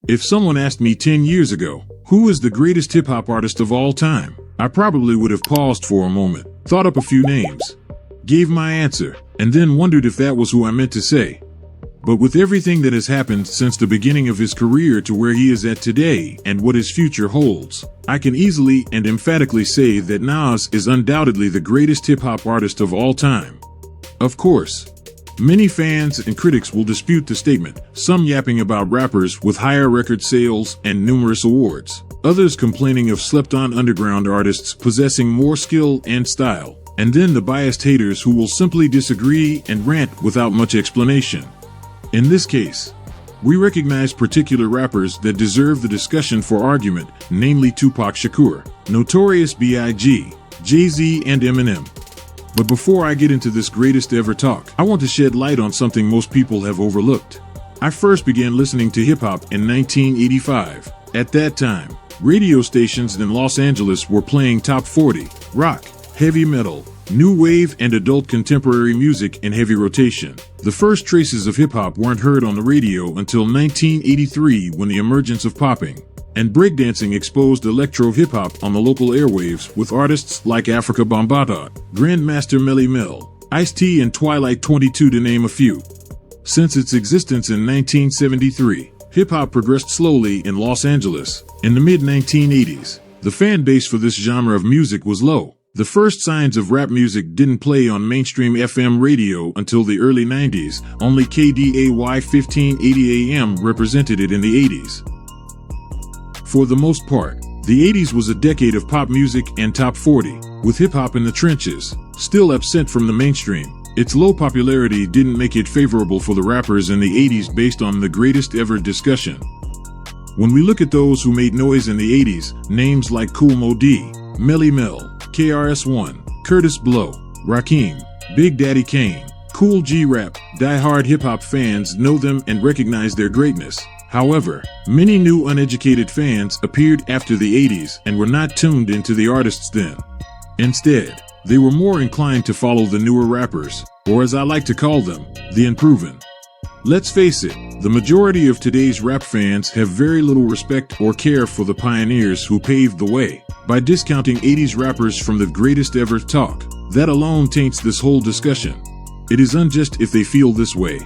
If someone asked me 10 years ago, who is the greatest hip-hop artist of all time, I probably would have paused for a moment, thought up a few names, gave my answer, and then wondered if that was who I meant to say. But with everything that has happened since the beginning of his career to where he is at today and what his future holds, I can easily and emphatically say that Nas is undoubtedly the greatest hip-hop artist of all time. Of course, many fans and critics will dispute the statement, some yapping about rappers with higher record sales and numerous awards, others complaining of slept-on underground artists possessing more skill and style, and then the biased haters who will simply disagree and rant without much explanation. In this case, we recognize particular rappers that deserve the discussion for argument, namely Tupac Shakur, Notorious B.I.G., Jay-Z, and Eminem. But before I get into this greatest ever talk, I want to shed light on something most people have overlooked. I first began listening to hip-hop in 1985. At that time, radio stations in Los Angeles were playing top 40, rock, heavy metal, new wave, and adult contemporary music in heavy rotation. The first traces of hip-hop weren't heard on the radio until 1983 when the emergence of popping and breakdancing exposed electro hip-hop on the local airwaves with artists like Afrika Bambaataa, Grandmaster Melly Mel, Ice-T, and Twilight 22 to name a few. Since its existence in 1973, hip-hop progressed slowly in Los Angeles. In the mid-1980s, the fan base for this genre of music was low. The first signs of rap music didn't play on mainstream FM radio until the early 90s. Only KDAY 1580 AM represented it in the 80s. For the most part, the 80s was a decade of pop music and top 40, with hip-hop in the trenches, still absent from the mainstream. Its low popularity didn't make it favorable for the rappers in the 80s based on the greatest ever discussion. When we look at those who made noise in the 80s, names like Kool Moe Dee, Melly Mel, KRS-One, Curtis Blow, Rakim, Big Daddy Kane, Cool G Rap, die-hard hip-hop fans know them and recognize their greatness. However, many new uneducated fans appeared after the 80s and were not tuned into the artists then. Instead, they were more inclined to follow the newer rappers, or as I like to call them, the unproven. Let's face it, the majority of today's rap fans have very little respect or care for the pioneers who paved the way. By discounting 80s rappers from the greatest ever talk, that alone taints this whole discussion. It is unjust if they feel this way.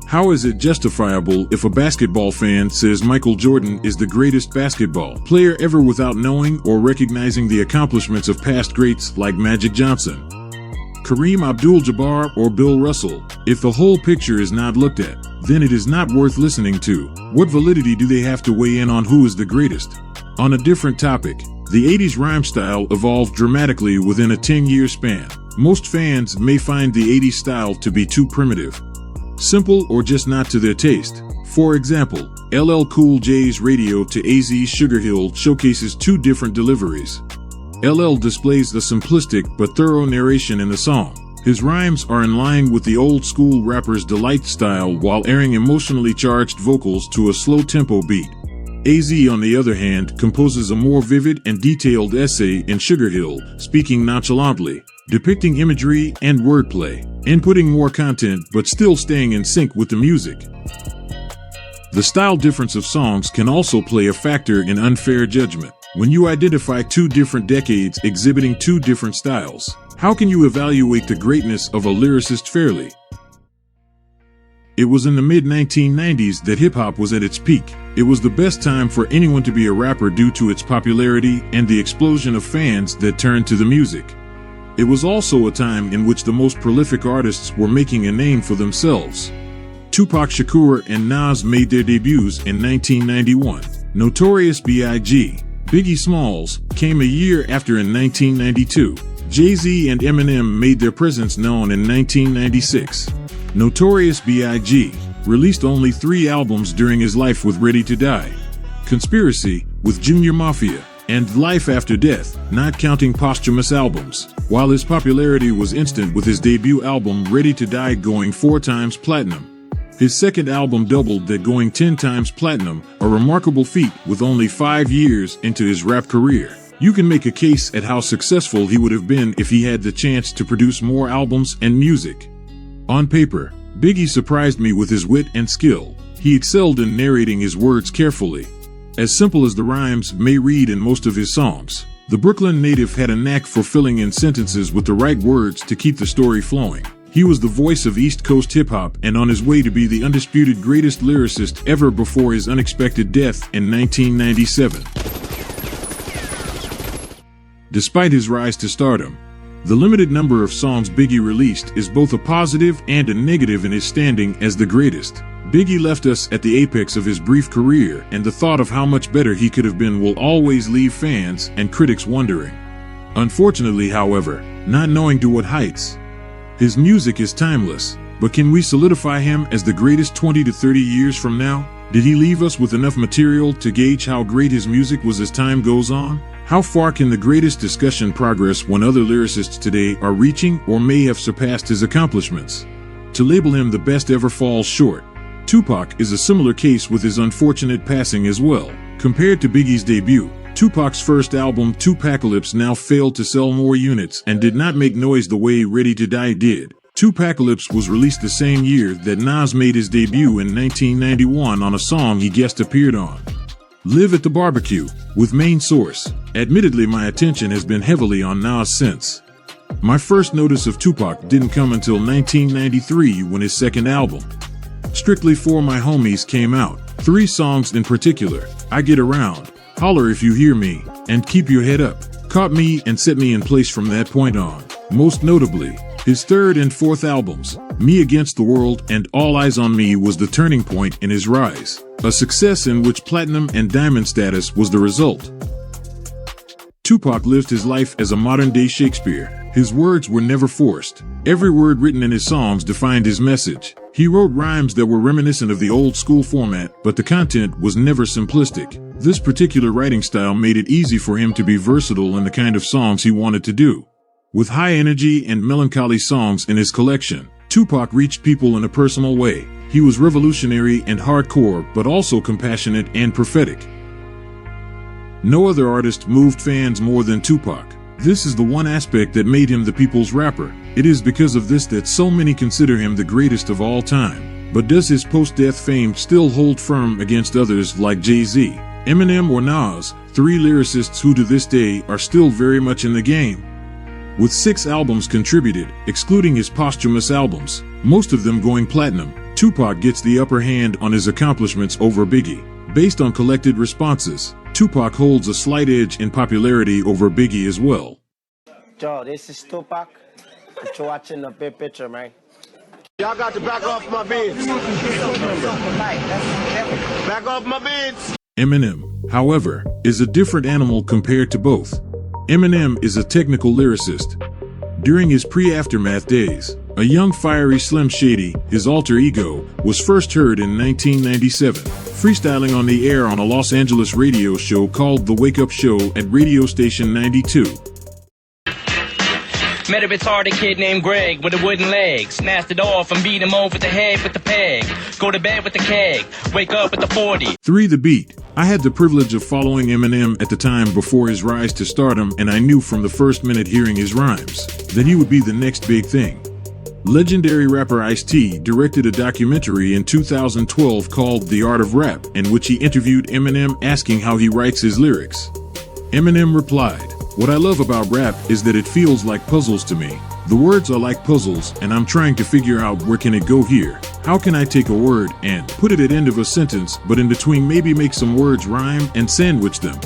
How is it justifiable if a basketball fan says Michael Jordan is the greatest basketball player ever without knowing or recognizing the accomplishments of past greats like Magic Johnson, Kareem Abdul-Jabbar, or Bill Russell? If the whole picture is not looked at, then it is not worth listening to. What validity do they have to weigh in on who is the greatest? On a different topic, the 80s rhyme style evolved dramatically within a 10-year span. Most fans may find the 80s style to be too primitive, simple, or just not to their taste. For example, LL Cool J's Radio to AZ's Sugar Hill showcases two different deliveries. LL displays the simplistic but thorough narration in the song. His rhymes are in line with the old-school rapper's delight style while airing emotionally charged vocals to a slow-tempo beat. AZ, on the other hand, composes a more vivid and detailed essay in Sugar Hill, speaking nonchalantly, depicting imagery and wordplay, inputting more content but still staying in sync with the music. The style difference of songs can also play a factor in unfair judgment. When you identify two different decades exhibiting two different styles, how can you evaluate the greatness of a lyricist fairly? It was in the mid-1990s that hip-hop was at its peak. It was the best time for anyone to be a rapper due to its popularity and the explosion of fans that turned to the music. It was also a time in which the most prolific artists were making a name for themselves. Tupac Shakur and Nas made their debuts in 1991. Notorious B.I.G., Biggie Smalls, came a year after in 1992. Jay-Z and Eminem made their presence known in 1996. Notorious B.I.G. released only 3 albums during his life with Ready to Die, Conspiracy with Junior Mafia, and Life After Death, not counting posthumous albums, while his popularity was instant with his debut album Ready to Die going 4 times platinum. His second album doubled that, going 10 times platinum, a remarkable feat with only 5 years into his rap career. You can make a case at how successful he would have been if he had the chance to produce more albums and music. On paper, Biggie surprised me with his wit and skill. he excelled in narrating his words carefully. As simple as the rhymes may read in most of his songs, the Brooklyn native had a knack for filling in sentences with the right words to keep the story flowing. He was the voice of East Coast hip-hop and on his way to be the undisputed greatest lyricist ever before his unexpected death in 1997. Despite his rise to stardom, the limited number of songs Biggie released is both a positive and a negative in his standing as the greatest. Biggie left us at the apex of his brief career, and the thought of how much better he could have been will always leave fans and critics wondering. Unfortunately, however, not knowing to what heights. His music is timeless, but can we solidify him as the greatest 20 to 30 years from now? Did he leave us with enough material to gauge how great his music was as time goes on? How far can the greatest discussion progress when other lyricists today are reaching or may have surpassed his accomplishments? To label him the best ever falls short. Tupac is a similar case with his unfortunate passing as well. Compared to Biggie's debut, Tupac's first album, Tupacalypse, now failed to sell more units and did not make noise the way Ready to Die did. Tupacalypse was released the same year that Nas made his debut in 1991 on a song he guest appeared on, Live at the Barbecue, with Main Source. Admittedly, my attention has been heavily on Nas since. My first notice of Tupac didn't come until 1993 when his second album, Strictly For My Homies, came out. 3 songs in particular, I Get Around, Holler If You Hear Me, and Keep Your Head Up, caught me and set me in place from that point on. Most notably, his third and fourth albums, Me Against the World and All Eyes on Me, was the turning point in his rise, a success in which platinum and diamond status was the result. Tupac lived his life as a modern-day Shakespeare. His words were never forced. Every word written in his songs defined his message. He wrote rhymes that were reminiscent of the old-school format, but the content was never simplistic. This particular writing style made it easy for him to be versatile in the kind of songs he wanted to do. With high energy and melancholy songs in his collection, Tupac reached people in a personal way. He was revolutionary and hardcore, but also compassionate and prophetic. No other artist moved fans more than Tupac. This is the one aspect that made him the people's rapper. It is because of this that so many consider him the greatest of all time. But does his post-death fame still hold firm against others like Jay-Z, Eminem, or Nas, 3 lyricists who to this day are still very much in the game? With 6 albums contributed, excluding his posthumous albums, most of them going platinum, Tupac gets the upper hand on his accomplishments over Biggie. Based on collected responses, Tupac holds a slight edge in popularity over Biggie as well. Joe, this is Tupac. But you're watching the big picture, man. Y'all got to back off my bids. Back off my bids. Eminem, however, is a different animal compared to both. Eminem is a technical lyricist. During his pre-aftermath days, a young fiery Slim Shady, his alter ego, was first heard in 1997, freestyling on the air on a Los Angeles radio show called The Wake Up Show at radio station 92. Met a retarded kid named Greg with a wooden leg. Snatched it off and beat him over the head with the peg. Go to bed with the keg. Wake up with the 40. 3 The Beat. I had the privilege of following Eminem at the time before his rise to stardom, and I knew from the first minute hearing his rhymes that he would be the next big thing. Legendary rapper Ice-T directed a documentary in 2012 called The Art of Rap, in which he interviewed Eminem asking how he writes his lyrics. Eminem replied, "What I love about rap is that it feels like puzzles to me. The words are like puzzles, and I'm trying to figure out where can it go here? How can I take a word and put it at end of a sentence, but in between maybe make some words rhyme and sandwich them?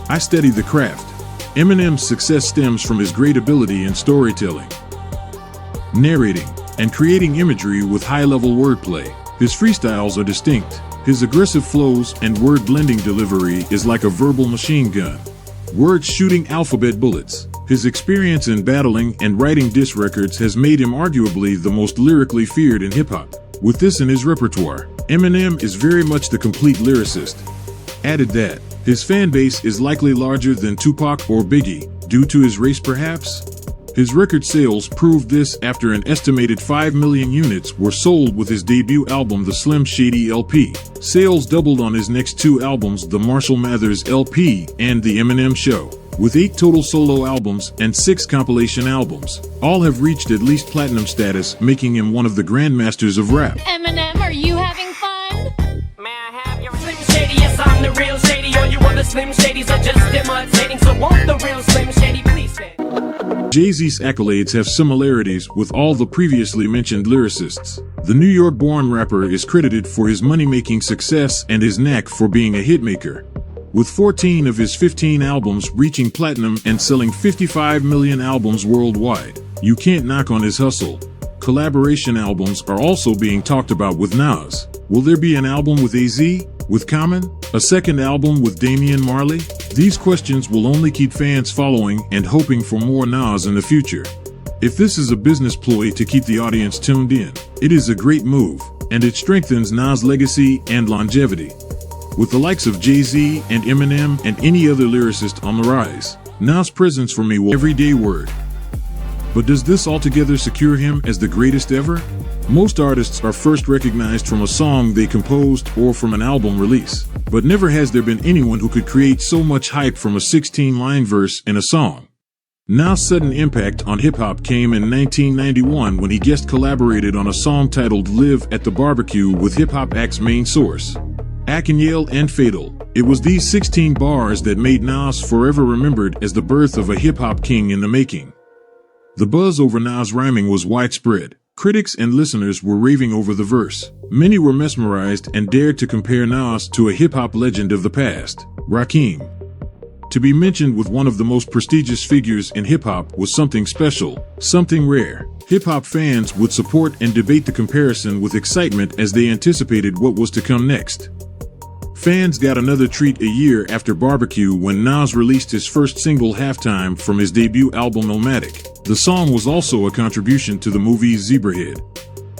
I study the craft." Eminem's success stems from his great ability in storytelling, narrating, and creating imagery with high-level wordplay. His freestyles are distinct. His aggressive flows and word-blending delivery is like a verbal machine gun. Words shooting alphabet bullets. His experience in battling and writing diss records has made him arguably the most lyrically feared in hip-hop. With this in his repertoire, Eminem is very much the complete lyricist. Added that, his fan base is likely larger than Tupac or Biggie, due to his race perhaps? His record sales proved this after an estimated 5 million units were sold with his debut album The Slim Shady LP. Sales doubled on his next 2 albums, The Marshall Mathers LP and The Eminem Show. With 8 total solo albums and 6 compilation albums, all have reached at least platinum status, making him one of the grandmasters of rap. Eminem, are you having fun? Slim Shadys are just imitating, so won't the real Slim Shady please stand? Jay-Z's accolades have similarities with all the previously mentioned lyricists. The New York-born rapper is credited for his money-making success and his knack for being a hitmaker, with 14 of his 15 albums reaching platinum and selling 55 million albums worldwide. You can't knock on his hustle. Collaboration albums are also being talked about with Nas. Will there be an album with AZ? With Common? A second album with Damian Marley? These questions will only keep fans following and hoping for more Nas in the future. If this is a business ploy to keep the audience tuned in, it is a great move, and it strengthens Nas' legacy and longevity. With the likes of Jay-Z and Eminem and any other lyricist on the rise, Nas' presence for me will everyday word. But does this altogether secure him as the greatest ever? Most artists are first recognized from a song they composed or from an album release, but never has there been anyone who could create so much hype from a 16-line verse in a song. Nas' sudden impact on hip-hop came in 1991 when he guest collaborated on a song titled Live at the Barbecue with hip-hop acts Main Source, Yale and Fatal. It was these 16 bars that made Nas forever remembered as the birth of a hip-hop king in the making. The buzz over Nas' rhyming was widespread. Critics and listeners were raving over the verse. Many were mesmerized and dared to compare Nas to a hip-hop legend of the past, Rakim. To be mentioned with one of the most prestigious figures in hip-hop was something special, something rare. Hip-hop fans would support and debate the comparison with excitement as they anticipated what was to come next. Fans got another treat a year after Barbecue when Nas released his first single, Halftime, from his debut album Illmatic. The song was also a contribution to the movie Zebrahead.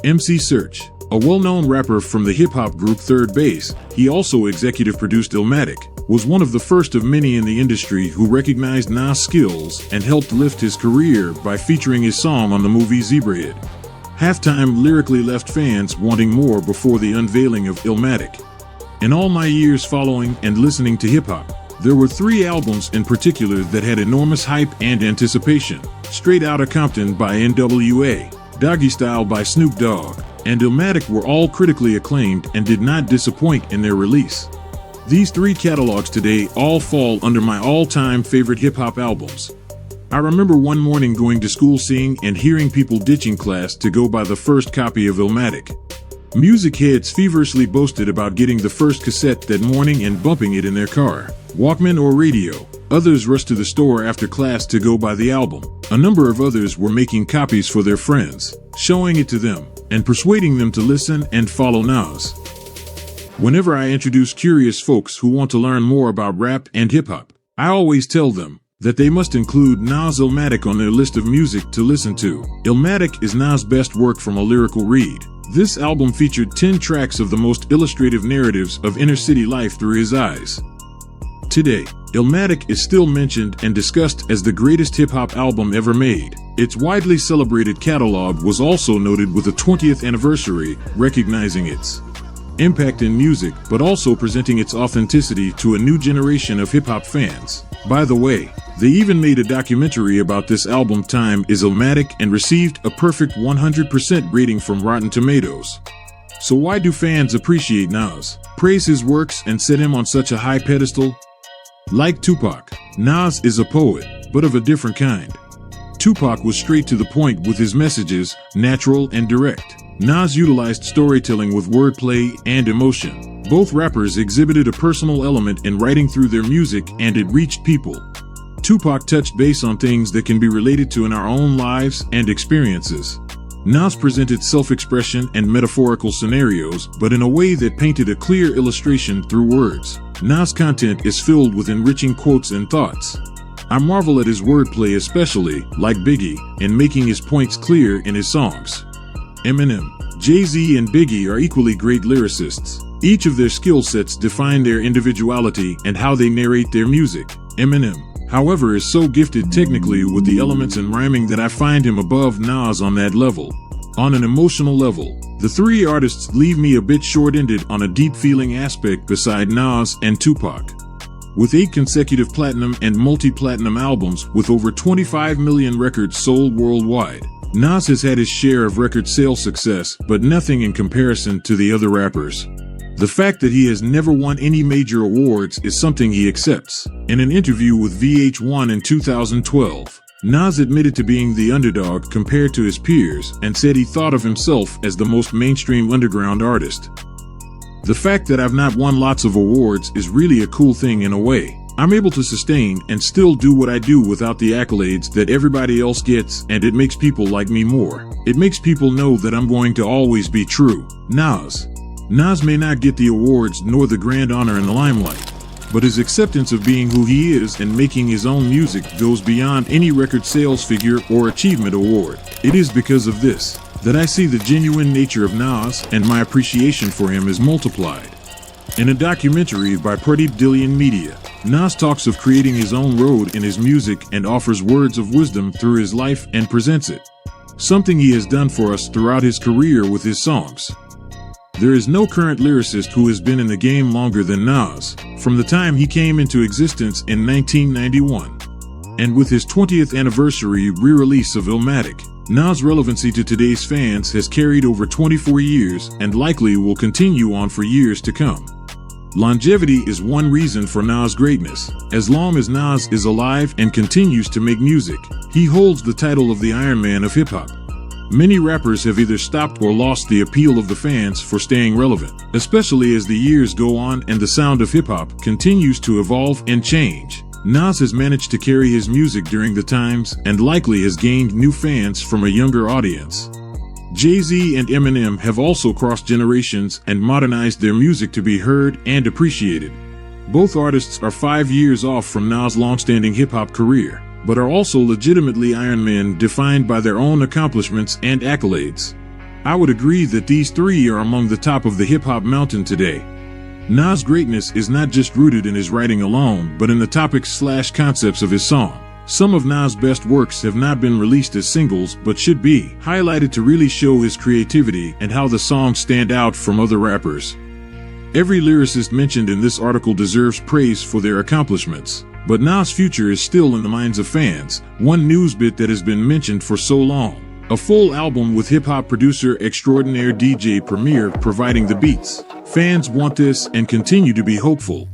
MC Search, a well-known rapper from the hip-hop group Third Base, he also executive produced Illmatic, was one of the first of many in the industry who recognized Nas' skills and helped lift his career by featuring his song on the movie Zebrahead. Halftime lyrically left fans wanting more before the unveiling of Illmatic. In all my years following and listening to hip-hop, there were 3 albums in particular that had enormous hype and anticipation. Straight Outta Compton by NWA, Doggy Style by Snoop Dogg, and Illmatic were all critically acclaimed and did not disappoint in their release. These 3 catalogs today all fall under my all-time favorite hip-hop albums. I remember one morning going to school seeing and hearing people ditching class to go buy the first copy of Illmatic. Music heads feverishly boasted about getting the first cassette that morning and bumping it in their car, Walkman or radio. Others rushed to the store after class to go buy the album. A number of others were making copies for their friends, showing it to them, and persuading them to listen and follow Nas. Whenever I introduce curious folks who want to learn more about rap and hip-hop, I always tell them that they must include Nas' Illmatic on their list of music to listen to. Illmatic is Nas' best work from a lyrical read. This album featured 10 tracks of the most illustrative narratives of inner-city life through his eyes. Today, Illmatic is still mentioned and discussed as the greatest hip-hop album ever made. Its widely celebrated catalog was also noted with the 20th anniversary, recognizing its impact in music but also presenting its authenticity to a new generation of hip-hop fans. By the way, they even made a documentary about this album, Time is Illmatic, and received a perfect 100% rating from Rotten Tomatoes. So why do fans appreciate Nas, praise his works, and set him on such a high pedestal? Like Tupac, Nas is a poet, but of a different kind. Tupac was straight to the point with his messages, natural and direct. Nas utilized storytelling with wordplay and emotion. Both rappers exhibited a personal element in writing through their music, and it reached people. Tupac touched base on things that can be related to in our own lives and experiences. Nas presented self-expression and metaphorical scenarios, but in a way that painted a clear illustration through words. Nas' content is filled with enriching quotes and thoughts. I marvel at his wordplay, especially, like Biggie, in making his points clear in his songs. Eminem, Jay-Z, and Biggie are equally great lyricists. Each of their skill sets define their individuality and how they narrate their music. Eminem, however, is so gifted technically with the elements and rhyming that I find him above Nas on that level. On an emotional level, the 3 artists leave me a bit short-ended on a deep-feeling aspect beside Nas and Tupac. With 8 consecutive platinum and multi-platinum albums with over 25 million records sold worldwide, Nas has had his share of record sale success, but nothing in comparison to the other rappers. The fact that he has never won any major awards is something he accepts. In an interview with VH1 in 2012, Nas admitted to being the underdog compared to his peers and said he thought of himself as the most mainstream underground artist. The fact that I've not won lots of awards is really a cool thing in a way. I'm able to sustain and still do what I do without the accolades that everybody else gets, and it makes people like me more. It makes people know that I'm going to always be true. Nas may not get the awards nor the grand honor in the limelight, but his acceptance of being who he is and making his own music goes beyond any record sales figure or achievement award. It is because of this that I see the genuine nature of Nas, and my appreciation for him is multiplied. In a documentary by Pradeep Dillian Media, Nas talks of creating his own road in his music and offers words of wisdom through his life and presents it. Something he has done for us throughout his career with his songs. There is no current lyricist who has been in the game longer than Nas, from the time he came into existence in 1991. And with his 20th anniversary re-release of Illmatic, Nas' relevancy to today's fans has carried over 24 years and likely will continue on for years to come. Longevity is one reason for Nas' greatness. As long as Nas is alive and continues to make music, he holds the title of the Iron Man of hip-hop. Many rappers have either stopped or lost the appeal of the fans for staying relevant, especially as the years go on and the sound of hip-hop continues to evolve and change. Nas has managed to carry his music during the times and likely has gained new fans from a younger audience. Jay-Z and Eminem have also crossed generations and modernized their music to be heard and appreciated. Both artists are 5 years off from Nas' long-standing hip-hop career, but are also legitimately Iron Men defined by their own accomplishments and accolades. I would agree that these three are among the top of the hip-hop mountain today. Nas' greatness is not just rooted in his writing alone, but in the topics/concepts of his song. Some of Nas' best works have not been released as singles but should be highlighted to really show his creativity and how the songs stand out from other rappers. Every lyricist mentioned in this article deserves praise for their accomplishments. But Nas' future is still in the minds of fans, one news bit that has been mentioned for so long. A full album with hip-hop producer extraordinaire DJ Premier providing the beats. Fans want this and continue to be hopeful.